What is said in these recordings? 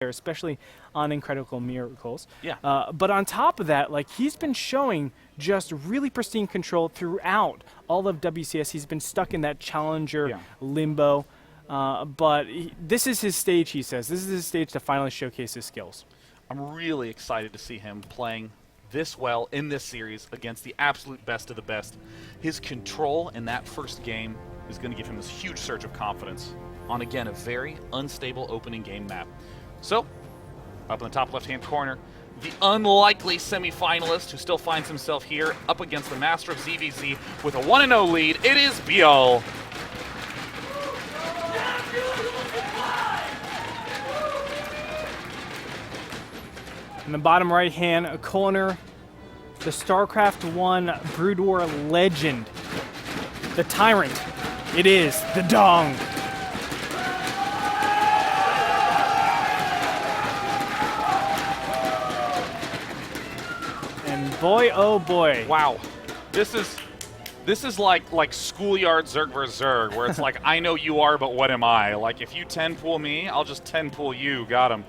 especially on Incredible Miracles. Yeah. But on top of that, like, he's been showing just really pristine control throughout all of WCS. He's been stuck in that challenger limbo. But this is his stage, he says. This is his stage to finally showcase his skills. I'm really excited to see him playing this well in this series against the absolute best of the best. His control in that first game is going to give him this huge surge of confidence on, again, a very unstable opening game map. So, up in the top left-hand corner, the unlikely semifinalist who still finds himself here up against the master of ZvZ with a 1-0 lead. It is Byul. In the bottom right-hand corner, the StarCraft 1 Brood War legend, the Tyrant. It is Jaedong. And boy, oh boy. Wow. This is like schoolyard Zerg vs. Zerg, where it's like, I know you are, but what am I? Like, if you 10-pool me, I'll just 10-pool you. Got him.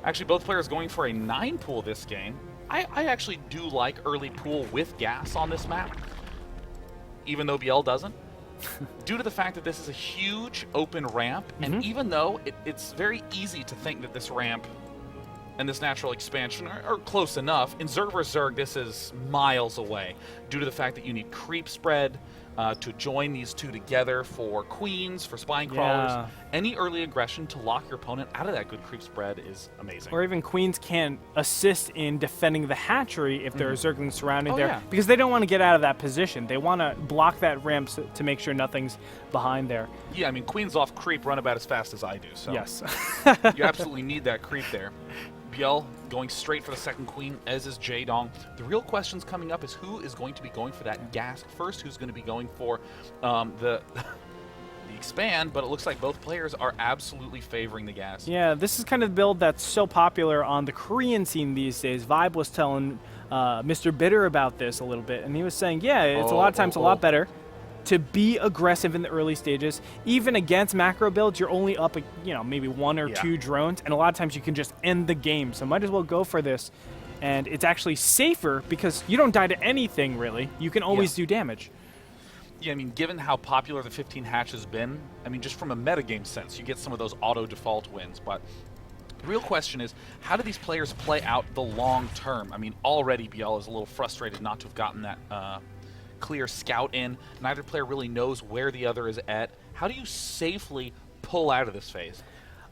Actually, both players going for a 9-pool this game. I actually do like early pool with gas on this map, even though Byul doesn't, due to the fact that this is a huge open ramp, and even though it's very easy to think that this ramp and this natural expansion are close enough, in Zerg vs. Zerg, this is miles away, due to the fact that you need creep spread to join these two together for queens, for spine crawlers. Any early aggression to lock your opponent out of that good creep spread is amazing. Or even queens can assist in defending the hatchery if there are zerglings surrounding there, because they don't want to get out of that position. They want to block that ramp to make sure nothing's behind there. Yeah, I mean, queens off creep run about as fast as I do, so yes. You absolutely need that creep there. Byul going straight for the second queen, as is Jaedong. The real questions coming up is who is going to be going for that gas first, who's going to be going for the expand, but it looks like both players are absolutely favoring the gas. Yeah, this is kind of the build that's so popular on the Korean scene these days. Vibe was telling Mr. Bitter about this a little bit, and he was saying, yeah, it's a lot of times a lot better to be aggressive in the early stages. Even against macro builds, you're only up, maybe 1 or 2 drones, and a lot of times you can just end the game. So might as well go for this. And it's actually safer because you don't die to anything, really. You can always do damage. Yeah, I mean, given how popular the 15 hatch has been, I mean, just from a metagame sense, you get some of those auto default wins. But the real question is, how do these players play out the long term? I mean, already Byul is a little frustrated not to have gotten that clear scout in. Neither player really knows where the other is at. How do you safely pull out of this phase?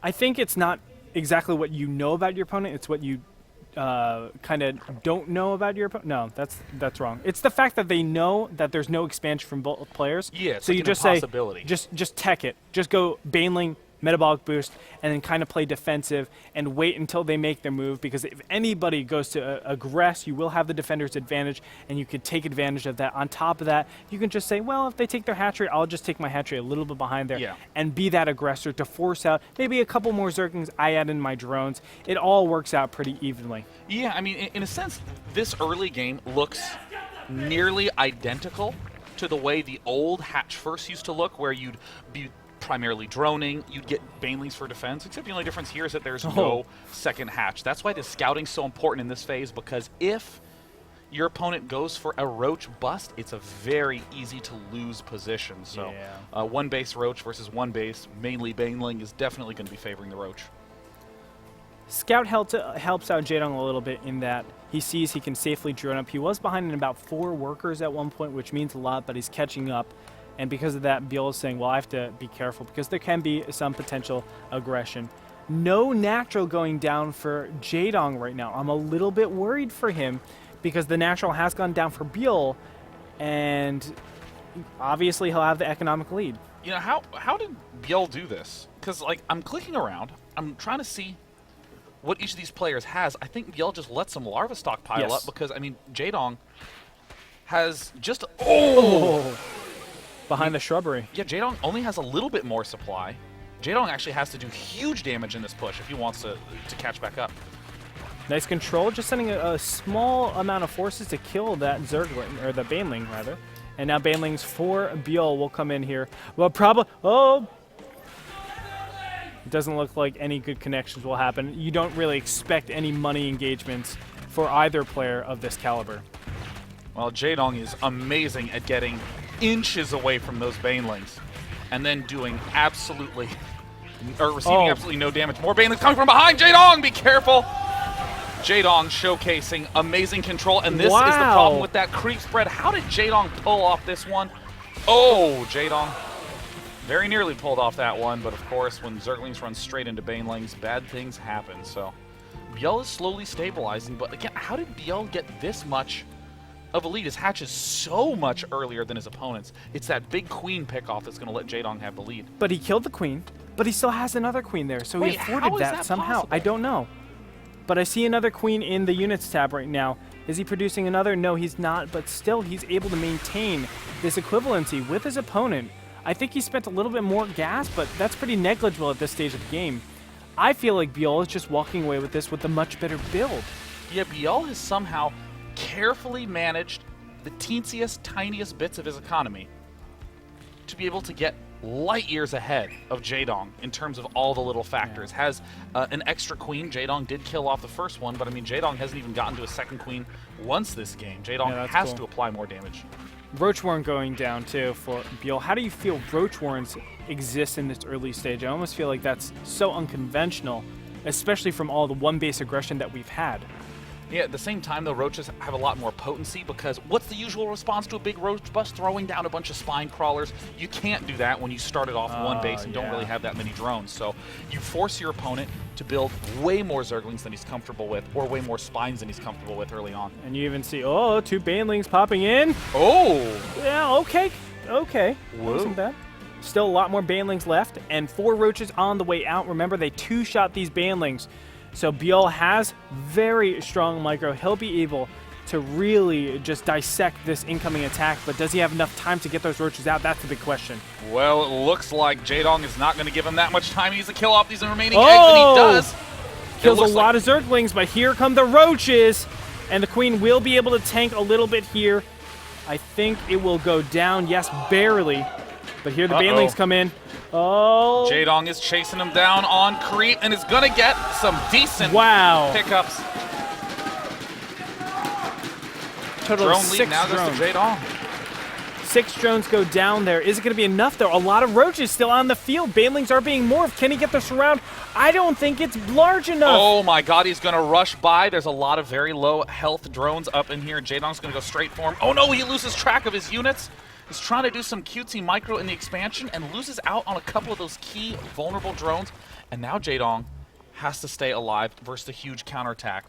I think it's not exactly what you know about your opponent. It's what you kind of don't know about your opponent. No, that's wrong. It's the fact that they know that there's no expansion from both players. Yeah, it's so like you an just impossibility. say, just tech it. Just go Baneling, metabolic boost, and then kind of play defensive and wait until they make their move, because if anybody goes to aggress, you will have the defender's advantage, and you could take advantage of that. On top of that, you can just say, well, if they take their hatchery, I'll just take my hatchery a little bit behind there and be that aggressor to force out maybe a couple more zerglings. I add in my drones. It all works out pretty evenly. Yeah, I mean, in a sense, this early game looks nearly identical to the way the old hatch first used to look, where you'd be primarily droning, you'd get banelings for defense, except the only difference here is that there's no second hatch. That's why the scouting's so important in this phase, because if your opponent goes for a roach bust, it's a very easy to lose position. So one base roach versus one base, mainly baneling, is definitely going to be favoring the roach. Scout helps out Jaedong a little bit in that he sees he can safely drone up. He was behind in about 4 workers at one point, which means a lot, but he's catching up. And because of that, Byul is saying, well, I have to be careful because there can be some potential aggression. No natural going down for Jaedong right now. I'm a little bit worried for him because the natural has gone down for Byul, and obviously he'll have the economic lead. You know, how did Byul do this? Because, like, I'm clicking around. I'm trying to see what each of these players has. I think Byul just let some larva stock pile up because, I mean, Jaedong has just... Behind the shrubbery. Yeah, Jaedong only has a little bit more supply. Jaedong actually has to do huge damage in this push if he wants to catch back up. Nice control, just sending a small amount of forces to kill that Zergling, or the Baneling, rather. And now Banelings for Byul will come in here. Well, probably... doesn't look like any good connections will happen. You don't really expect any money engagements for either player of this caliber. Well, Jaedong is amazing at getting inches away from those Banelings and then doing absolutely, or receiving absolutely no damage. More Banelings coming from behind. Jaedong, be careful. Jaedong showcasing amazing control, and this is the problem with that creep spread. How did Jaedong pull off this one? Oh, Jaedong very nearly pulled off that one, but of course, when Zerglings run straight into Banelings, bad things happen. So Byul is slowly stabilizing, but again, how did Byul get this much of a lead? His hatch is so much earlier than his opponents. It's that big queen pickoff that's going to let Jaedong have the lead. But he killed the queen, but he still has another queen there, so Wait, he afforded that somehow. possible? I don't know. But I see another queen in the units tab right now. Is he producing another? No, he's not, but still he's able to maintain this equivalency with his opponent. I think he spent a little bit more gas, but that's pretty negligible at this stage of the game. I feel like Byul is just walking away with this with a much better build. Yeah, Byul has somehow carefully managed the teensiest, tiniest bits of his economy to be able to get light years ahead of Jaedong in terms of all the little factors. Has an extra queen. Jaedong did kill off the first one, but I mean, Jaedong hasn't even gotten to a second queen once this game. Jaedong has to apply more damage. Roach Warren going down too for Byul. How do you feel Roach Warrens exist in this early stage? I almost feel like that's so unconventional, especially from all the one base aggression that we've had. Yeah, at the same time, though, roaches have a lot more potency because what's the usual response to a big roach bust? Throwing down a bunch of spine crawlers. You can't do that when you started off one base and don't really have that many drones. So you force your opponent to build way more Zerglings than he's comfortable with, or way more spines than he's comfortable with early on. And you even see, oh, 2 Banelings popping in. Oh! Yeah, okay. Okay. Whoa. Wasn't bad. Still a lot more Banelings left, and 4 roaches on the way out. Remember, they 2-shot these Banelings. So Byul has very strong micro. He'll be able to really just dissect this incoming attack, but does he have enough time to get those roaches out? That's the big question. Well, it looks like Jaedong is not going to give him that much time. He needs to kill off these remaining eggs, and he does. Kills a lot of Zerglings, but here come the roaches, and the queen will be able to tank a little bit here. I think it will go down, yes, barely, but here the Banelings come in. Oh. Jaedong is chasing him down on creep and is going to get some decent pickups. Total drone of 6 lead now drones. goes to Jaedong. 6 drones go down there. Is it going to be enough, though? A lot of roaches still on the field. Banelings are being morphed. Can he get the surround? I don't think it's large enough. Oh, my God. He's going to rush by. There's a lot of very low health drones up in here. Jaedong's going to go straight for him. Oh, no. He loses track of his units. He's trying to do some cutesy micro in the expansion and loses out on a couple of those key vulnerable drones. And now Jaedong has to stay alive versus the huge counterattack.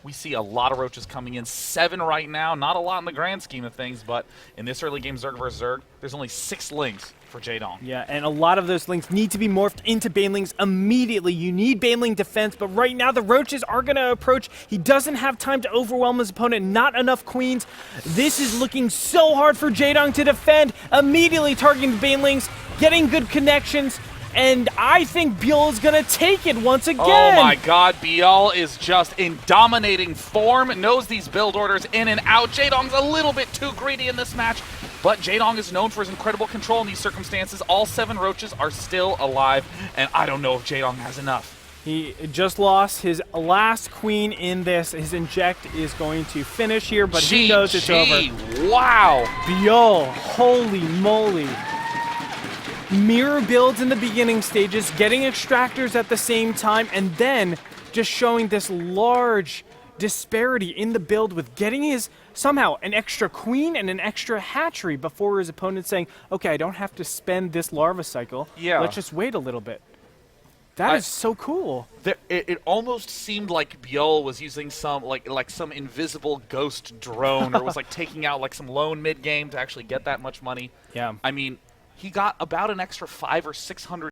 We see a lot of roaches coming in. 7 right now. Not a lot in the grand scheme of things, but in this early game, Zerg vs. Zerg, there's only 6 lings for Jaedong. Yeah, and a lot of those lings need to be morphed into Banelings immediately. You need Baneling defense, but right now the roaches are going to approach. He doesn't have time to overwhelm his opponent. Not enough queens. This is looking so hard for Jaedong to defend. Immediately targeting the Banelings, getting good connections. And I think Byul is going to take it once again. Oh my God, Byul is just in dominating form, knows these build orders in and out. Jaedong's a little bit too greedy in this match, but Jaedong is known for his incredible control in these circumstances. All 7 roaches are still alive, and I don't know if Jaedong has enough. He just lost his last queen in this. His inject is going to finish here, but he knows it's over. Wow. Byul, holy moly. Mirror builds in the beginning stages, getting extractors at the same time, and then just showing this large disparity in the build with getting his, somehow, an extra queen and an extra hatchery before his opponent saying, okay, I don't have to spend this larva cycle. Yeah. Let's just wait a little bit. That is so cool. It almost seemed like Byul was using some like some invisible ghost drone, or was like taking out like some lone mid game to actually get that much money. Yeah. I mean, he got about an extra 500 or 600